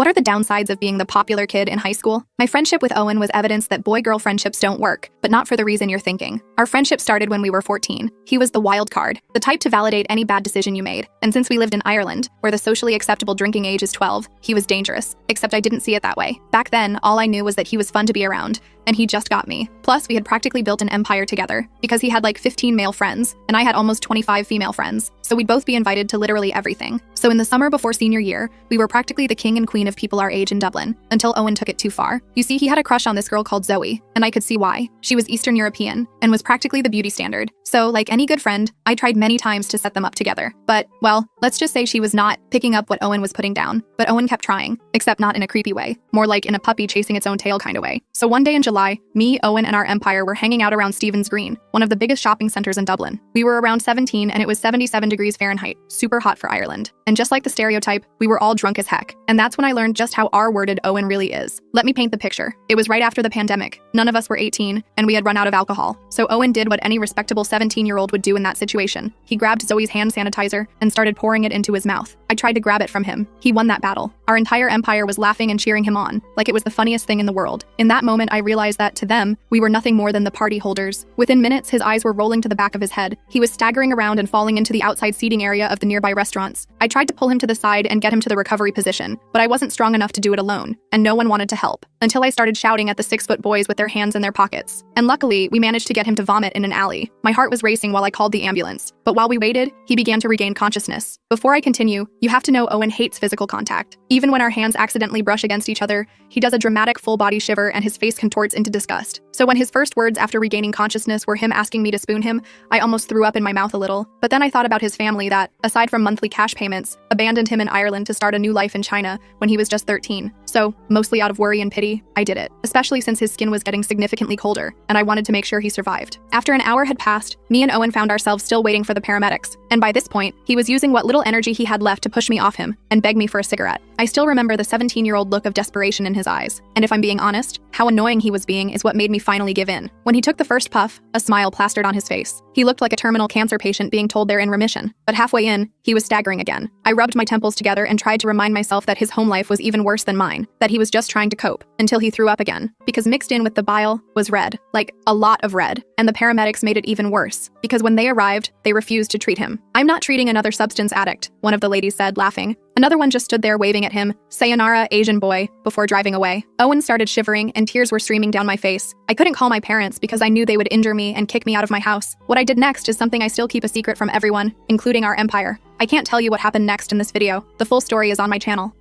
What are the downsides of being the popular kid in high school? My friendship with Owen was evidence that boy-girl friendships don't work, but not for the reason you're thinking. Our friendship started when we were 14. He was the wild card, the type to validate any bad decision you made. And since we lived in Ireland, where the socially acceptable drinking age is 12, he was dangerous. Except I didn't see it that way. Back then, all I knew was that he was fun to be around, and he just got me. Plus, we had practically built an empire together, because he had like 15 male friends, and I had almost 25 female friends. So we'd both be invited to literally everything. So in the summer before senior year, we were practically the king and queen of people our age in Dublin, until Owen took it too far. You see, he had a crush on this girl called Zoe, and I could see why. She was Eastern European, and was practically the beauty standard. So, like any good friend, I tried many times to set them up together. But, well, let's just say she was not picking up what Owen was putting down. But Owen kept trying, except not in a creepy way, more like in a puppy chasing its own tail kind of way. So one day in July, me, Owen, and our empire were hanging out around Stephen's Green, one of the biggest shopping centers in Dublin. We were around 17 and it was 77 degrees Fahrenheit, super hot for Ireland. And just like the stereotype, we were all drunk as heck. And that's when I learned just how R-worded Owen really is. Let me paint the picture. It was right after the pandemic. None of us were 18, and we had run out of alcohol. So Owen did what any respectable 17-year-old would do in that situation. He grabbed Zoe's hand sanitizer and started pouring it into his mouth. I tried to grab it from him. He won that battle. Our entire empire was laughing and cheering him on, like it was the funniest thing in the world. In that moment, I realized that, to them, we were nothing more than the party holders. Within minutes, his eyes were rolling to the back of his head. He was staggering around and falling into the outside seating area of the nearby restaurants. I tried to pull him to the side and get him to the recovery position, but I wasn't strong enough to do it alone, and no one wanted to help, until I started shouting at the 6-foot boys with their hands in their pockets. And luckily, we managed to get him to vomit in an alley. My heart was racing while I called the ambulance, but while we waited, he began to regain consciousness. Before I continue, you have to know Owen hates physical contact. Even when our hands accidentally brush against each other, he does a dramatic full-body shiver and his face contorts into disgust. So when his first words after regaining consciousness were him asking me to spoon him, I almost threw up in my mouth a little. But then I thought about his family that, aside from monthly cash payments, abandoned him in Ireland to start a new life in China when he was just 13. So, mostly out of worry and pity, I did it, especially since his skin was getting significantly colder, and I wanted to make sure he survived. After an hour had passed, me and Owen found ourselves still waiting for the paramedics, and by this point, he was using what little energy he had left to push me off him and beg me for a cigarette. I still remember the 17-year-old look of desperation in his eyes, and if I'm being honest, how annoying he was being is what made me finally give in. When he took the first puff, a smile plastered on his face. He looked like a terminal cancer patient being told they're in remission, but halfway in, he was staggering again. I rubbed my temples together and tried to remind myself that his home life was even worse than mine, that he was just trying to cope, until he threw up again. Because mixed in with the bile was red, like a lot of red, and the paramedics made it even worse, because when they arrived, they refused to treat him. "I'm not treating another substance addict," one of the ladies said, laughing. Another one just stood there waving at him, "Sayonara, Asian boy," before driving away. Owen started shivering and tears were streaming down my face. I couldn't call my parents because I knew they would injure me and kick me out of my house. What I did next is something I still keep a secret from everyone, including our empire. I can't tell you what happened next in this video. The full story is on my channel.